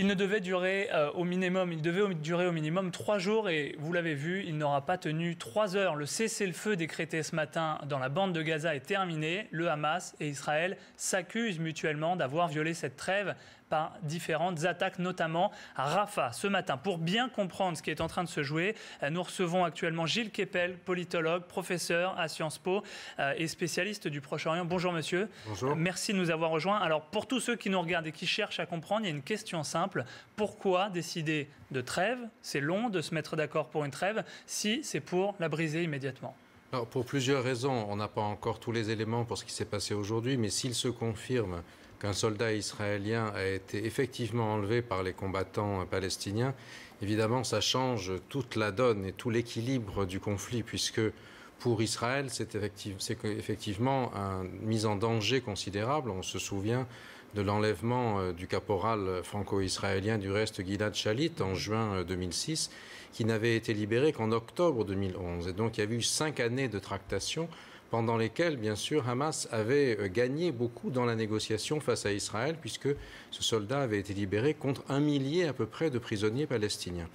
Il ne devait durer il devait durer au minimum 3 jours et vous l'avez vu, il n'aura pas tenu 3 heures. Le cessez-le-feu décrété ce matin dans la bande de Gaza est terminé. Le Hamas et Israël s'accusent mutuellement d'avoir violé cette trêve par différentes attaques, notamment à Rafah ce matin. Pour bien comprendre ce qui est en train de se jouer, nous recevons actuellement Gilles Kepel, politologue, professeur à Sciences Po et spécialiste du Proche-Orient. Bonjour monsieur. Bonjour. Merci de nous avoir rejoints. Alors pour tous ceux qui nous regardent et qui cherchent à comprendre, il y a une question simple. Pourquoi décider de trêve? C'est long de se mettre d'accord pour une trêve si c'est pour la briser immédiatement. Alors, pour plusieurs raisons. On n'a pas encore tous les éléments pour ce qui s'est passé aujourd'hui, mais s'il se confirme qu'un soldat israélien a été effectivement enlevé par les combattants palestiniens, évidemment, ça change toute la donne et tout l'équilibre du conflit, puisque pour Israël, c'est effectivement une mise en danger considérable. On se souvient de l'enlèvement du caporal franco-israélien du reste Gilad Shalit en juin 2006, qui n'avait été libéré qu'en octobre 2011. Et donc il y avait eu 5 années de tractation pendant lesquelles, bien sûr, Hamas avait gagné beaucoup dans la négociation face à Israël, puisque ce soldat avait été libéré contre 1 millier à peu près de prisonniers palestiniens.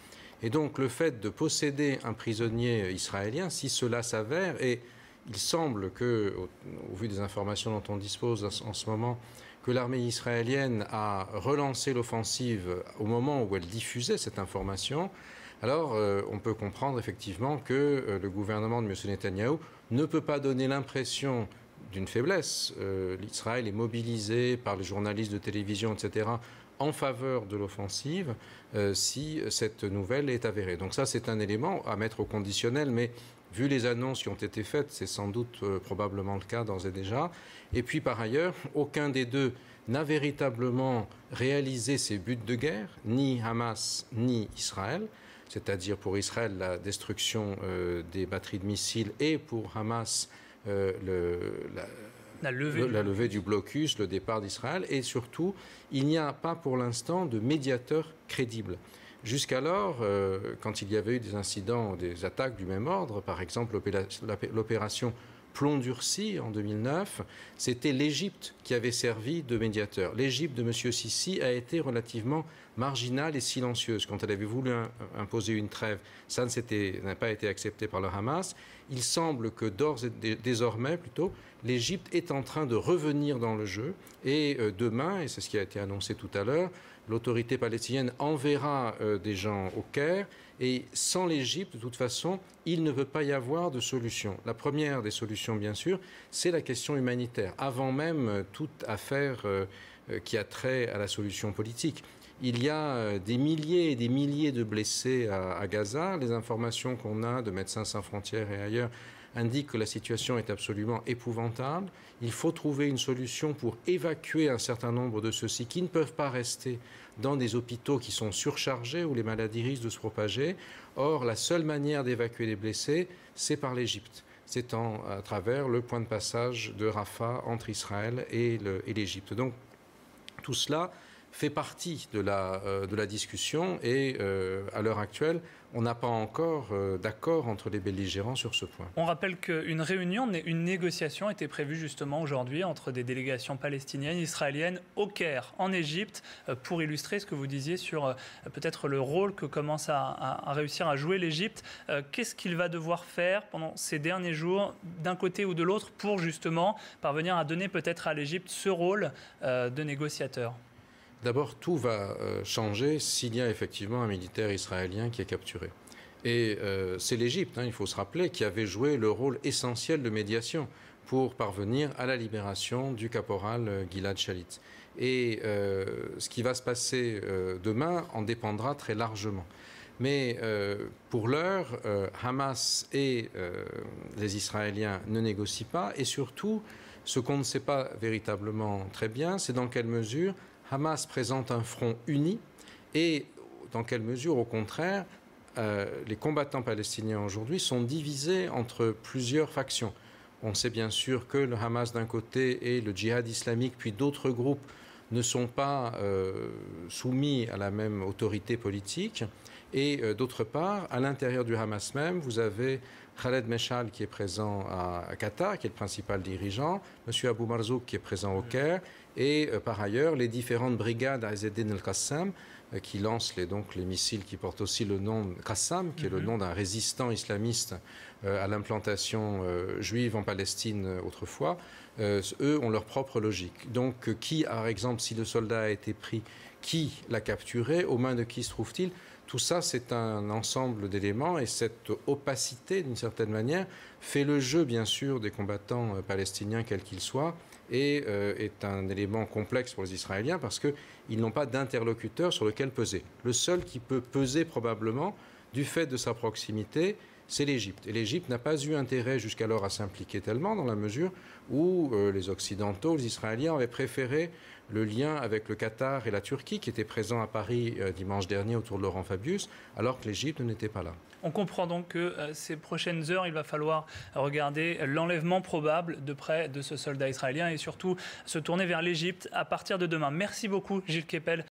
Et donc le fait de posséder un prisonnier israélien, si cela s'avère, et il semble que, au vu des informations dont on dispose en ce moment, que l'armée israélienne a relancé l'offensive au moment où elle diffusait cette information, alors on peut comprendre effectivement que le gouvernement de M. Netanyahou ne peut pas donner l'impression d'une faiblesse. L'Israël est mobilisé par les journalistes de télévision, etc., en faveur de l'offensive si cette nouvelle est avérée. Donc ça, c'est un élément à mettre au conditionnel, mais vu les annonces qui ont été faites, c'est sans doute probablement le cas d'ores et déjà. Et puis par ailleurs, aucun des deux n'a véritablement réalisé ses buts de guerre, ni Hamas ni Israël, c'est-à-dire pour Israël la destruction des batteries de missiles et pour Hamas la levée du blocus, le départ d'Israël, et surtout, il n'y a pas pour l'instant de médiateur crédible. Jusqu'alors, quand il y avait eu des incidents, des attaques du même ordre, par exemple l'opération Plomb durci en 2009, c'était l'Égypte qui avait servi de médiateur. L'Égypte de M. Sisi a été relativement marginale et silencieuse. Quand elle avait voulu imposer une trêve, ça n'a pas été accepté par le Hamas. Il semble que désormais, l'Égypte est en train de revenir dans le jeu. Et demain, et c'est ce qui a été annoncé tout à l'heure, l'autorité palestinienne enverra des gens au Caire. Et sans l'Égypte, de toute façon, il ne peut pas y avoir de solution. La première des solutions, bien sûr, c'est la question humanitaire, avant même toute affaire qui a trait à la solution politique. Il y a des milliers et des milliers de blessés à Gaza. Les informations qu'on a de Médecins sans frontières et ailleurs indiquent que la situation est absolument épouvantable. Il faut trouver une solution pour évacuer un certain nombre de ceux-ci qui ne peuvent pas rester dans des hôpitaux qui sont surchargés où les maladies risquent de se propager. Or, la seule manière d'évacuer les blessés, c'est par l'Égypte. C'est à travers le point de passage de Rafah entre Israël et l'Égypte. Donc, tout cela fait partie de la discussion et à l'heure actuelle, on n'a pas encore d'accord entre les belligérants sur ce point. On rappelle qu'une réunion, une négociation était prévue justement aujourd'hui entre des délégations palestiniennes, israéliennes au Caire, en Égypte, pour illustrer ce que vous disiez sur peut-être le rôle que commence à réussir à jouer l'Égypte. Qu'est-ce qu'il va devoir faire pendant ces derniers jours, d'un côté ou de l'autre, pour justement parvenir à donner peut-être à l'Égypte ce rôle de négociateur ? D'abord, tout va changer s'il y a effectivement un militaire israélien qui est capturé. Et c'est l'Égypte, il faut se rappeler, qui avait joué le rôle essentiel de médiation pour parvenir à la libération du caporal Gilad Shalit. Et ce qui va se passer demain en dépendra très largement. Mais pour l'heure, Hamas et les Israéliens ne négocient pas. Et surtout, ce qu'on ne sait pas véritablement très bien, c'est dans quelle mesure Hamas présente un front uni et dans quelle mesure, au contraire, les combattants palestiniens aujourd'hui sont divisés entre plusieurs factions. On sait bien sûr que le Hamas d'un côté et le djihad islamique, puis d'autres groupes, ne sont pas soumis à la même autorité politique. Et d'autre part, à l'intérieur du Hamas même, vous avez Khaled Meshal qui est présent à Qatar, qui est le principal dirigeant, M. Abou Marzouk qui est présent au Caire, et par ailleurs les différentes brigades à Izzeddin el-Qassam qui lancent les missiles qui portent aussi le nom de Qassam, qui est le nom d'un résistant islamiste à l'implantation juive en Palestine autrefois. Eux ont leur propre logique. Donc qui, par exemple, si le soldat a été pris, qui l'a capturé, aux mains de qui se trouve-t-il? Tout ça, c'est un ensemble d'éléments et cette opacité, d'une certaine manière, fait le jeu, bien sûr, des combattants palestiniens, quels qu'ils soient, et est un élément complexe pour les Israéliens parce qu'ils n'ont pas d'interlocuteur sur lequel peser. Le seul qui peut peser probablement, du fait de sa proximité, c'est l'Égypte. Et l'Égypte n'a pas eu intérêt jusqu'alors à s'impliquer tellement dans la mesure où les Occidentaux, les Israéliens avaient préféré le lien avec le Qatar et la Turquie qui étaient présents à Paris dimanche dernier autour de Laurent Fabius, alors que l'Égypte n'était pas là. On comprend donc que ces prochaines heures, il va falloir regarder l'enlèvement probable de près de ce soldat israélien et surtout se tourner vers l'Égypte à partir de demain. Merci beaucoup Gilles Kepel